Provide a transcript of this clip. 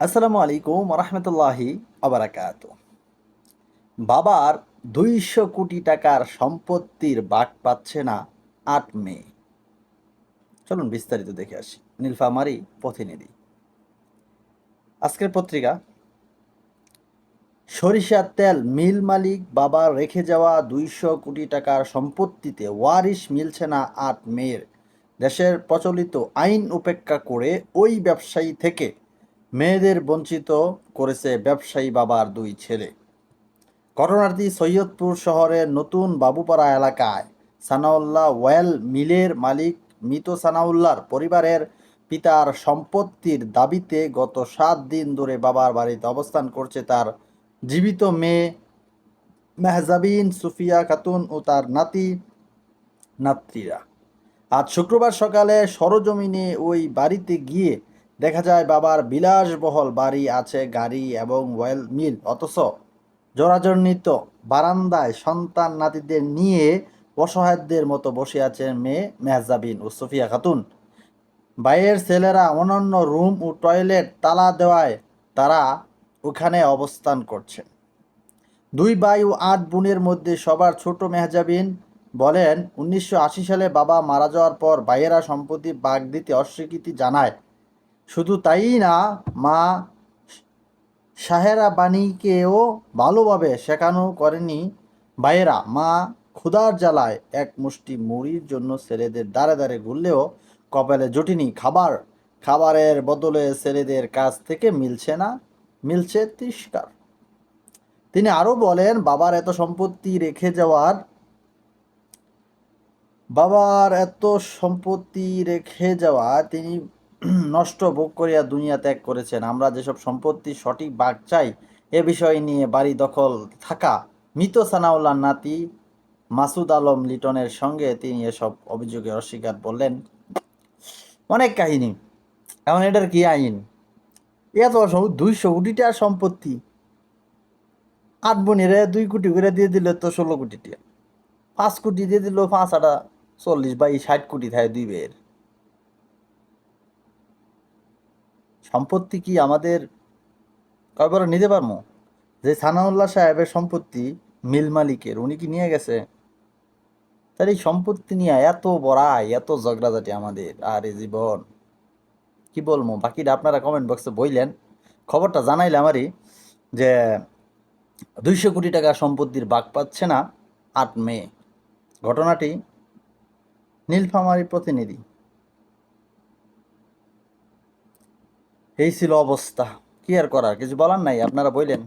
আসসালামু আলাইকুম রহমতুল্লাহি আবরাকাত। বাবার 200 কোটি টাকার সম্পত্তির বাগ পাচ্ছে না 8 মেয়ে। চলুন বিস্তারিত দেখে আসি। নীলফামারী প্রতিনিধি। আজকের পত্রিকা। সরিষার তেল মিল মালিক বাবার রেখে যাওয়া 200 কোটি টাকার সম্পত্তিতে ওয়ারিশ মিলছে না 8 মেয়ের। দেশের প্রচলিত আইন উপেক্ষা করে ওই ব্যবসায়ী থেকে মেয়েদের বঞ্চিত করেছে ব্যবসায়ী বাবার 2 ছেলে। ঘটনাটি সৈয়দপুর শহরের নতুন বাবুপাড়া এলাকায়। সানাউল্লাহ ওয়েল মিলের মালিক মৃত সানাউল্লাহর পরিবারের পিতার সম্পত্তির দাবিতে গত 7 দিন ধরে বাবার বাড়িতে অবস্থান করছে তার জীবিত মেয়ে মেহজাবিন, সুফিয়া খাতুন ও তার নাতিরা। আজ শুক্রবার সকালে সরজমিনে ওই বাড়িতে গিয়ে দেখা যায় বাবার বিলাসবহুল বাড়ি, আছে গাড়ি এবং ওয়েল মিল, অথচ জরাজীর্ণিত বারান্দায় সন্তান নাতিদের নিয়ে অসহায়দের মতো বসে আছেন মেয়ে মেহজাবিন ও সুফিয়া খাতুন। বাইরের ছেলেরা অন্যান্য রুম ও টয়লেট তালা দেওয়ায় তারা ওখানে অবস্থান করছেন। 2 ভাই ও 8 বোনের মধ্যে সবার ছোট মেহজাবিন বলেন, 1980 সালে বাবা মারা যাওয়ার পর ভাইয়েরা সম্পত্তি ভাগ দিতে অস্বীকৃতি জানায়। শুধু তাই না, মা সাহেরা বাণীকেও ভালোভাবে শেখানো করেনি ভাইয়েরা। মা ক্ষুধার জ্বালায় এক মুষ্টি মুড়ির জন্য ছেলেদের দাঁড়ে দাঁড়ে ঘুরলেও কপালে জুটিনি খাবারের বদলে ছেলেদের কাছ থেকে মিলছে তিরস্কার। তিনি আরও বলেন, বাবার এত সম্পত্তি রেখে যাওয়া তিনি নষ্ট ভোগ করিয়া দুনিয়া ত্যাগ করেছেন। আমরা যেসব সম্পত্তির সঠিক ভাগ চাই এ বিষয় নিয়ে বাড়ি দখল থাকা মৃত সানাউল্লাহ নাতি মাসুদ আলম লিটনের সঙ্গে তিনি এসব অভিযোগে অস্বীকার বললেন। অনেক কাহিনী। এখন এটার কি আইন? এত 200 কোটি টাকার সম্পত্তি 8 বোনেরে 2 কোটি করে দিয়ে দিলে তো 16 কোটি টাকা, 5 কোটি দিয়ে দিল, 5 আটা 40, 60 কোটি থাকে 2 ভাইয়ের। সম্পত্তি কি আমাদের কয়বার নিতে পারবো? যে সানাউল্লাহ সাহেবের সম্পত্তি মিল মালিকের, উনি কি নিয়ে গেছে? তার এই সম্পত্তি নিয়ে এত বড়াই, এত ঝগড়াঝাটি আমাদের আর এই জীবন কি বলবো। বাকিটা আপনারা কমেন্ট বক্সে বললেন। খবরটা জানাইলে আমারই যে 200 কোটি টাকা সম্পত্তির ভাগ পাচ্ছে না 8 মেয়ে। ঘটনাটি নীলফামারী প্রতিনিধি। এই ছিল অবস্থা। কি আর করার, কিছু বলার নাই, আপনারা বললেন।